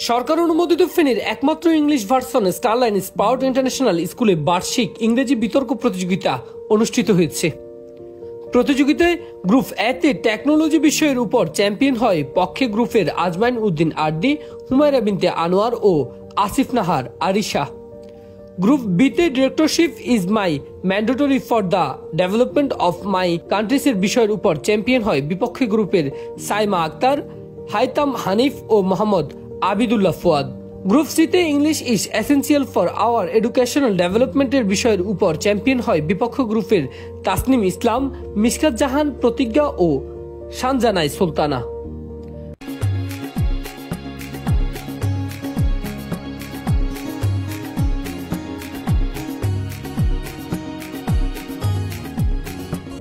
সরকার অনুমোদিত ফেনীর একমাত্র English version Starline spout international স্কুলে বার্ষিক ইংরেজি বিতর্ক প্রতিযোগিতা অনুষ্ঠিত হয়েছে। প্রতিযোগিতায় গ্রুপ এতে টেকনোলজি বিষয়ের উপর চ্যাম্পিয়ন হয় পক্ষে গ্রুপের আজমাইন উদ্দিন আরদি, হুমায়রা বিনতে আনোয়ার ও আসিফ নাহার আরিশা। গ্রুপ বিতে directorship is my mandatory for the development of my কান্ট্রিজের বিষয়ের উপর চ্যাম্পিয়ন হয় বিপক্ষে গ্রুপের সাইমা আক্তার, হাইতাম হানিফ ও মোহাম্মদ আবিদুল্লাহ ফুয়াদ। গ্রুপ সিতে English is essential for our educational ডেভেলপমেন্টের বিষয়ের উপর চ্যাম্পিয়ন হয় বিপক্ষ গ্রুপের তাসনিম ইসলাম, মিশকাত জাহান, প্রতিজ্ঞা ও শানজানাই সুলতানা।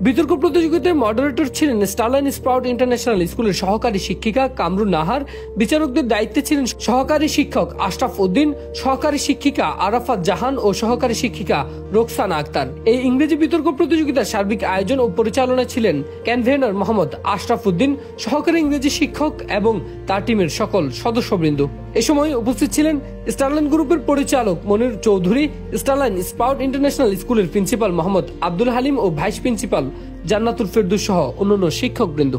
বিতর্ক প্রতিযোগিতায় মডারেটর ছিলেন স্টারলাইন স্পাউট ইন্টারন্যাশনাল স্কুলের সহকারী শিক্ষিকা কামরুন নাহার। বিচারকদের দায়িত্বে ছিলেন সহকারী শিক্ষক আশরাফ উদ্দিন, সহকারী শিক্ষিকা আরাফাত জাহান ও সহকারী শিক্ষিকা রোকসানা আক্তার। এই ইংরেজি বিতর্ক প্রতিযোগিতার সার্বিক আয়োজন ও পরিচালনায় ছিলেন কনভেনর মোহাম্মদ আশরাফ উদ্দিন, সহকারী ইংরেজি শিক্ষক এবং তার টিমের সকল সদস্যবৃন্দ। এ সময় উপস্থিত ছিলেন স্টারলাইন গ্রুপের পরিচালক মনির চৌধুরী, স্টারলাইন স্পাউট ইন্টারন্যাশনাল স্কুলের প্রিন্সিপাল মোহাম্মদ আব্দুল হালিম ও ভাইস প্রিন্সিপাল জান্নাতুল ফেরদৌস সহ অন্যান্য শিক্ষকবৃন্দ।